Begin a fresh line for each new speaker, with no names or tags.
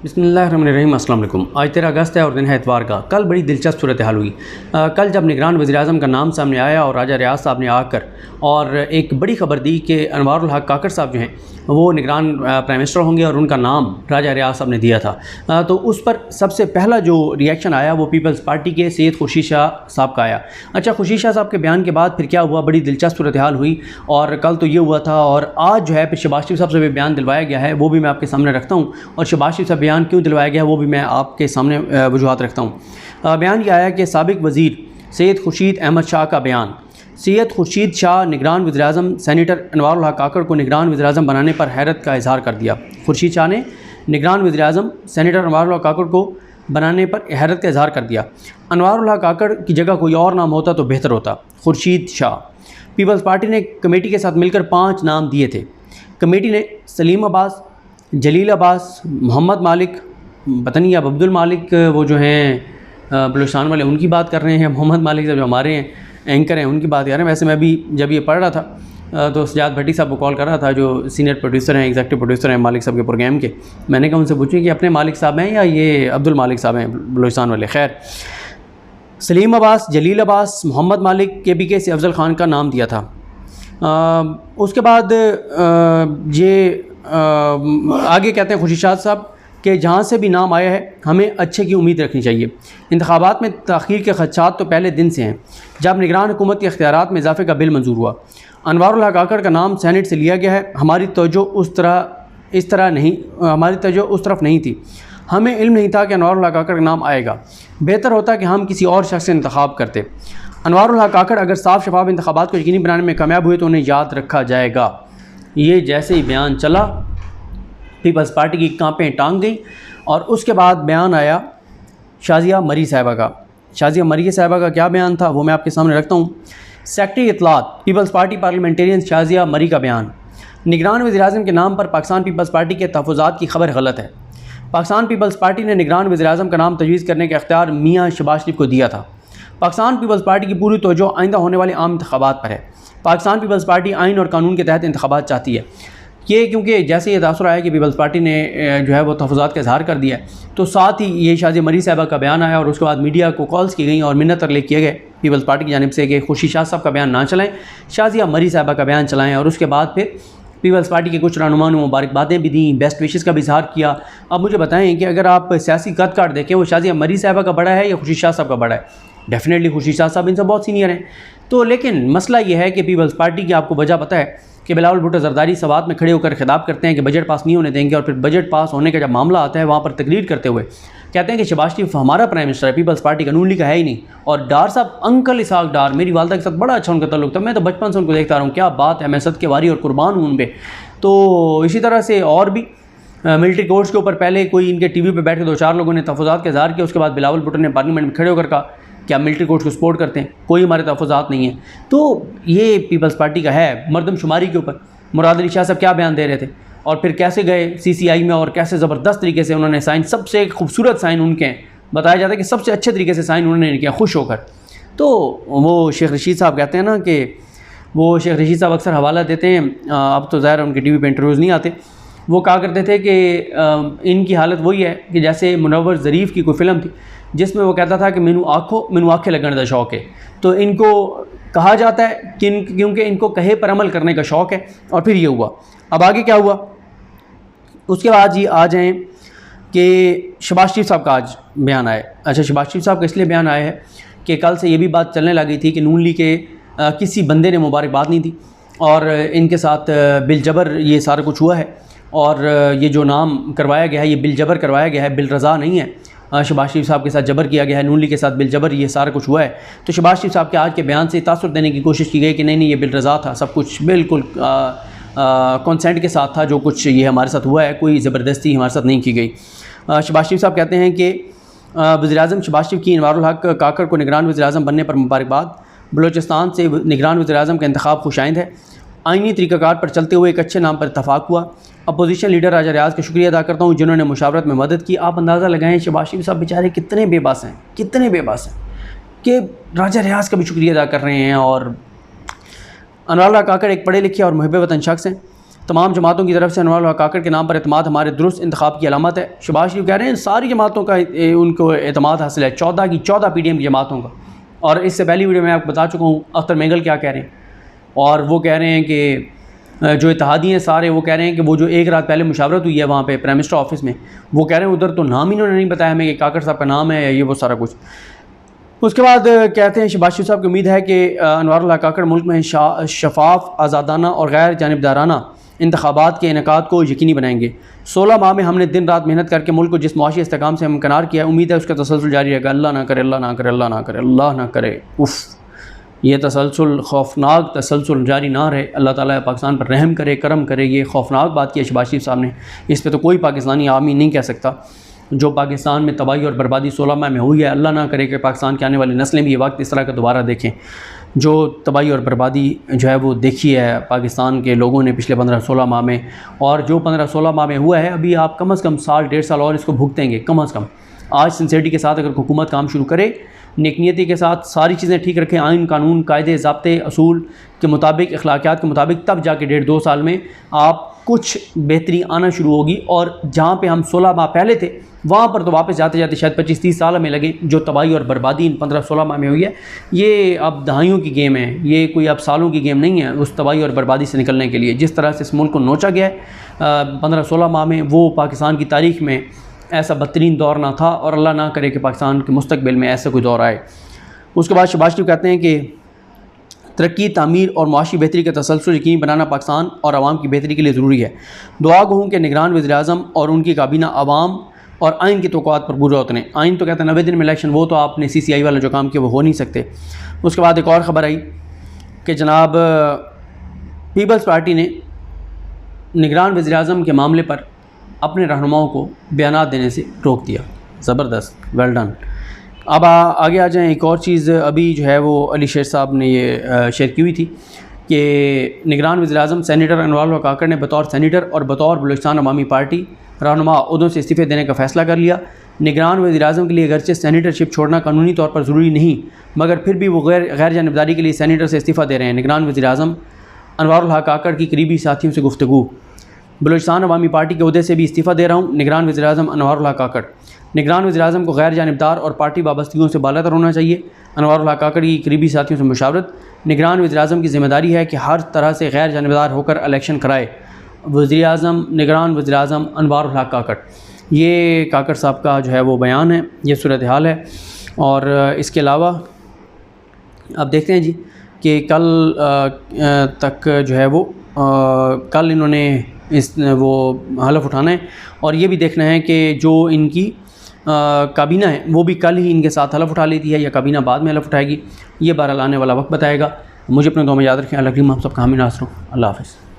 बिस्मिल्लाहिर्रहमानिर्रहीम। अस्सलाम वालेकुम। आज 13 अगस्त है और दिन है इतवार का। कल बड़ी दिलचस्प सूरत हाल हुई। कल जब निगरान वज़ीर-ए-आज़म का नाम सामने आया और राजा रियाज साहब ने आकर और एक बड़ी ख़बर दी कि अनवारुल हक काकड़ साहब जो हैं वो निगरान प्राइम मिनिस्टर होंगे और उनका नाम राजा रियाज साहब ने दिया था, तो उस पर सबसे पहला जो रिएक्शन आया वो पीपल्स पार्टी के सैयद खुर्शीद शाह साहब का आया। अच्छा, खुर्शीद शाह साहब के बयान के बाद फिर क्या हुआ, बड़ी दिलचस्प सूरत हाल हुई। और कल तो ये हुआ था और आज जो है फिर शहबाज शरीफ साहब से भी बयान दिलवाया गया है, वो भी मैं आपके सामने रखता हूँ। और शहबाज शरीफ साहब बयान क्यों दिलवाया गया है वो भी मैं आपके सामने वजूहात रखता हूँ। बयान ये आया कि साबिक वज़ीर सैयद खुर्शीद अहमद शाह का बयान। सैयद खुर्शीद शाह निगरान वज़ीर-ए-आज़म सेनेटर अनवारुल हक काकड़ को निगरान वज़ीर-ए-आज़म बनाने पर हैरत का इजहार कर दिया। खुर्शीद शाह ने निगरान वज़ीर-ए-आज़म सेनेटर अनवारुल हक काकड़ को बनाने पर हैरत का इजहार कर दिया। अनवारुल हक काकड़ की जगह कोई और नाम होता तो बेहतर होता। खुर्शीद शाह। पीपल्स पार्टी ने कमेटी के साथ मिलकर 5 नाम दिए थे। कमेटी ने सलीम अब्बास, जलील अब्बास, मोहम्मद मालिक, पता नहीं अब अब्दुल मालिक वो जो हैं बलूचिस्तान वाले उनकी बात कर रहे हैं, मोहम्मद मालिक साहब जो हमारे हैं एंकर हैं उनकी बात कर रहे हैं। वैसे मैं भी जब ये पढ़ रहा था तो सजाद भट्टी साहब को कॉल कर रहा था जो सीनियर प्रोड्यूसर हैं, एग्जीक्यूटिव प्रोड्यूसर हैं मालिक साहब के प्रोग्राम के। मैंने कहा उनसे पूछें कि अपने मालिक साहब हैं या ये अब्दुल मालिक साहब हैं बलूचिस्तान वाले। खैर, सलीम अब्बास, जलील अब्बास, मोहम्मद मालिक, KPK से अफजल ख़ान का नाम दिया था। उसके बाद आगे कहते हैं खुर्शीद शाह साहब कि जहाँ से भी नाम आया है हमें अच्छे की उम्मीद रखनी चाहिए। इंतखाबात में ताख़ीर के खदशात तो पहले दिन से हैं जब निगरान हुकूमत के इख्तियारात में इजाफे का बिल मंजूर हुआ। अनवारुल हक काकड़ का नाम सेनेट से लिया गया है। हमारी तवज्जो उस तरफ नहीं थी। हमें इल्म नहीं था कि अनवारुल हक काकड़ का नाम आएगा। बेहतर होता कि हम किसी और शख्स से इंतखाब करते। अनवारुल हक काकड़ अगर साफ शफाफ इंतखाबात को यकीनी बनाने में कामयाब हुए तो उन्हें याद रखा जाएगा। ये जैसे ही बयान चला पीपल्स पार्टी की कांपें टांग गई। और उसके बाद बयान आया शाज़िया मरी साहिबा का। शाज़िया मरी साहिबा का क्या बयान था वो मैं आपके सामने रखता हूँ। सेक्रेटरी इत्तलात People's Party parliamentarian Shazia Marri का बयान। निगरान वज़ीर-ए-आज़म के नाम पर पाकिस्तान पीपल्स पार्टी के तहफ़्फ़ुज़ात की खबर गलत है। पाकिस्तान पीपल्स पार्टी ने निगरान वज़ीर-ए-आज़म का नाम तजवीज़ करने का इख्तियार मियाँ शहबाज शरीफ को दिया था। पाकिस्तान पीपल्स पार्टी की पूरी तवज्जो आइंदा होने वाले आम इंतखाबात पर है। पाकिस्तान पीपल्स पार्टी आइन और कानून के तहत इंतखाबात चाहती है। ये क्योंकि जैसे ये तासुर आया कि पीपल्स पार्टी ने जो है वो तहफ़्फ़ुज़ात का इजहार कर दिया है, तो साथ ही ये शाज़िया मरी साहिबा का बयान आया और उसके बाद मीडिया को कॉल्स की गई और मिन्नत तरले किए गए पीपल्स पार्टी की जानिब से कि खुर्शीद शाह साहब का बयान ना चलाएँ, शाज़िया मरी साहिबा का बयान चलाएँ। और उसके बाद फिर पीपल्स पार्टी के कुछ रहनुमाओं ने मुबारकबादें भी दी, बेस्ट विशेज़ का भी इजहार किया। अब मुझे बताएं कि अगर आप सियासी कद काट देखें वो शाज़िया मरी साहिबा का बड़ा है या खुर्शीद शाह साहब का बड़ा है? डेफिनेटली खुर्शीद शाह साहब इनसे बहुत सीनियर हैं। तो लेकिन मसला ये है कि पीपल्स पार्टी की आपको वजह पता है कि बिलावल भुट्टो ज़रदारी सवात में खड़े होकर खिताब करते हैं कि बजट पास नहीं होने देंगे, और फिर बजट पास होने का जब मामला आता है वहाँ पर तकरीर करते हुए कहते हैं कि शहबाज शरीफ हमारा प्राइम मिनिस्टर है, पीपल्स पार्टी का, नून लीग का है ही नहीं। और डार साहब अंकल इसाक डार, मेरी वालदा के साथ बड़ा अच्छा उनका ताल्लुक था, मैं तो बचपन से उनको देखता रहा हूँ, क्या बात है, मैं सदके वारी और कुर्बान हूँ उन पर। तो इसी तरह से और भी मिलिट्री कोर्ट्स के ऊपर पहले कोई इनके TV पे बैठ के 2-4 लोगों ने तहफ़्फ़ुज़ात का इजहार किया। उसके बाद बिलावल भुट्टो ने पार्लियामेंट में खड़े होकर कहा कि आप मिलिट्री कोर्ट्स को सपोर्ट करते हैं, कोई हमारे तहफ़्फ़ुज़ात नहीं है। तो ये पीपल्स पार्टी का है। मरदमशुमारी के ऊपर मुराद अली शाह साहब क्या बयान दे रहे थे और फिर कैसे गए CCI में और कैसे ज़बरदस्त तरीके से उन्होंने साइन, सबसे खूबसूरत साइन उनके हैं, बताया जाता है कि सबसे अच्छे तरीके से साइन उन्होंने किया खुश होकर। तो वो शेख रशीद साहब कहते हैं ना कि वो शेख रशीद साहब अक्सर हवाला देते हैं, अब तो ज़ाहिर उनके TV पे इंटरव्यूज़ नहीं आते। वो कहा करते थे कि इनकी हालत वही है कि जैसे मुनव्वर ज़रीफ़ की कोई फ़िल्म थी जिसमें वो कहता था कि मैनू आँखें लगने का शौक़ है। तो इनको कहा जाता है कि क्योंकि इनको कहे पर अमल करने का शौक़ है। और फिर ये हुआ। अब आगे क्या हुआ उसके बाद जी आ जाएँ कि शहबाज शरीफ साहब का आज बयान आया। अच्छा, शहबाज शरीफ साहब का इसलिए बयान आया है कि कल से ये भी बात चलने लगी थी कि नून लीग के किसी बंदे ने मुबारकबाद नहीं दी और इनके साथ बिल जबर ये सारा कुछ हुआ है। और ये जो नाम करवाया गया है ये बिल जबर करवाया गया है, बिल रज़ा नहीं है। शहबाज शरीफ साहब के साथ जबर किया गया है, नून लीग के साथ बिल जबर, ये सारा कुछ हुआ है। तो शहबाज शरीफ साहब के आज के बयान से तासुर देने की कोशिश की गई कि नहीं ये बिल रज़ा था, सब कुछ बिल्कुल कंसेंट के साथ था, जो कुछ ये हमारे साथ हुआ है कोई ज़बरदस्ती हमारे साथ नहीं की गई। शहबाज शरीफ साहब कहते हैं कि वज़ीर-ए-आज़म शहबाज शरीफ की अनवारुल हक काकड़ को निगरान वज़ीर-ए-आज़म बनने पर मुबारकबाद। बलूचिस्तान से निगरान वज़ीर-ए-आज़म का इंतखाब खुशाइंद है। आइनी तरीक़ाकार पर चलते हुए एक अच्छे नाम पर इत्तफ़ाक़ हुआ। अपोजिशन लीडर राजा रियाज का शुक्रिया अदा करता हूँ जिन्होंने मुशावरत में मदद की। आप अंदाज़ा लगाएं शहबाज शरीफ साहब बेचारे कितने बेबस हैं कि राजा रियाज का भी शुक्रिया अदा कर रहे हैं। और अनवारुल हक काकड़ एक पढ़े लिखे और मुहिब वतन शख्स हैं। तमाम जमातों की तरफ से अनवारुल हक काकड़ के नाम पर एतमाद हमारे दुरुस्त इंतखाब की अलामत है। शहबाज शरीफ कह रहे हैं सारी जमातों का उनको एतमाद हासिल है, 14 की 14 PDM की जमातों का। और इससे पहली वीडियो में आपको बता चुका हूँ अख्तर मेंगल क्या कह रहे हैं, और वो कह रहे हैं कि जो इत्तेहादी हैं सारे, वो कह रहे हैं कि वो जो एक रात पहले मुशावरत हुई है वहाँ पे प्राइम मिनिस्टर ऑफिस में, वो कह रहे हैं उधर तो नाम इन्होंने नहीं बताया हमें कि काकड़ साहब का नाम है या ये वो सारा कुछ। उसके बाद कहते हैं शहबाज शरीफ साहब की उम्मीद है कि अनवारुल हक काकड़ मुल्क में शफाफ, आज़ादाना और गैर जानिबदाराना इंतखाबात के इनेकाद को यकीनी बनाएंगे। 16 माह में हमने दिन रात मेहनत करके मुल्क को जिस मुआशी इस्तेकाम से हमकनार किया है, उम्मीद है उसका तसलसल जारी रहेगा। अल्लाह ना करे, अल्लाह ना करे, अल्लाह ना करे, अल्लाह ना करे। उफ़, ये तसलसल खौफनाक तसलसल जारी ना रहे। अल्लाह ताला पाकिस्तान पर रहम करे, करम करे। ये खौफनाक बात की है शहबाज शरीफ साहब ने, इस पर तो कोई पाकिस्तानी आदमी नहीं कह सकता। जो पाकिस्तान में तबाही और बर्बादी 16 माह में हुई है, अल्लाह ना करे कि पाकिस्तान की आने वाली नस्लें भी ये वक्त इस तरह का दोबारा देखें। जो तबाही और बर्बादी जो है वो देखी है पाकिस्तान के लोगों ने पिछले 15-16 माह में, और जो 15-16 माह में हुआ है, अभी आप कम से कम साल 1.5 साल और इसको भुगतेंगे कम से कम। आज सिंसियरिटी के साथ अगर हुकूमत काम शुरू करे, नेकनियती के साथ सारी चीज़ें ठीक रखें, आइन कानून कायदे ज़ाब्ते असूल के मुताबिक, अखलाकियात के मुताबिक, तब जाके 1.5-2 साल में आप कुछ बेहतरी आना शुरू होगी। और जहाँ पे हम 16 माह पहले थे वहाँ पर तो वापस जाते जाते शायद 25-30 साल हमें लगे। जो तबाही और बर्बादी इन 15-16 माह में हुई है, ये अब दहाइयों की गेम है, ये कोई अब सालों की गेम नहीं है उस तबाही और बर्बादी से निकलने के लिए। जिस तरह से इस मुल्क को नोचा गया है 15-16 माह में, वो पाकिस्तान की तारीख़ में ऐसा बदतरीन दौर ना था, और अल्लाह ना करे कि पाकिस्तान के मुस्तकबिल में ऐसा कोई दौर आए। उसके बाद शहबाज शरीफ कहते हैं कि तरक्की, तामीर और मुआशी बेहतरी का तसलसल यकीनी बनाना पाकिस्तान और आवाम की बेहतरी के लिए ज़रूरी है। दुआ गो हूँ कि निगरान वज़ीर-ए-आज़म और उनकी काबीना आवाम और आइन की तौक़ात पर पूरा उतरें। आइन तो कहते हैं 90 दिन में इलेक्शन, वो तो आपने CCI वाला जो काम किया वो हो नहीं सकते। उसके बाद एक और ख़बर आई कि जनाब पीपल्स पार्टी ने निगरान वज़ीर-ए-आज़म के मामले पर अपने रहनुमाओं को बयानात देने से रोक दिया। ज़बरदस्त, वेल डन। अब आगे आ जाएँ। एक और चीज़ अभी जो है वो अली शेर साहब ने ये शेयर की हुई थी कि निगरान वज़ीर-ए-आज़म सेनेटर अनवारुल हक काकड़ ने बतौर सेनेटर और बतौर बलूचिस्तान अवामी पार्टी रहनुमा ओहदों से इस्तीफ़े देने का फ़ैसला कर लिया। निगरान वज़ीर-ए-आज़म के लिए अगरचे सेनेटरशिप छोड़ना कानूनी तौर पर ज़रूरी नहीं, मगर फिर भी वो गैर जानिबदारी के लिए सेनेटर से इस्तीफ़ा दे रहे हैं। निगरान वज़ीर-ए-आज़म अनवारुल हक काकड़ की करीबी साथियों से गुफ्तगू। बलूचिस्तान अवामी पार्टी के ओहदे से भी इस्तीफ़ा दे रहा हूँ। निगरान वज़ीर-ए-आज़म अनवारुल हक काकड़। निगरान वज़ीर-ए-आज़म को गैर जानिबदार और पार्टी वाबस्तगियों से बालातर होना चाहिए। अनवारुल हक काकड़ की करीबी साथियों से मुशावरत। निगरान वज़ीर-ए-आज़म की ज़िम्मेदारी है कि हर तरह से गैर जानिबदार होकर इलेक्शन कराए। वज़ीर-ए-आज़म, निगरान वज़ीर-ए-आज़म अनवारुल हक काकड़। ये काकड़ साहब का जो है वो बयान है, ये सूरत हाल है। और इसके अलावा अब देखते हैं जी कि कल तक जो है वो कल इन्होंने वो हलफ उठाना है, और ये भी देखना है कि जो इनकी काबीना है वो भी कल ही इनके साथ हलफ उठा लेती है या काबीना बाद में हलफ उठाएगी। ये बहरहाल आने वाला वक्त बताएगा। मुझे अपने दुआ में याद रखें। अल्लाह करीम हम सब का हामी नासर हो। अल्लाह हाफ़िज़।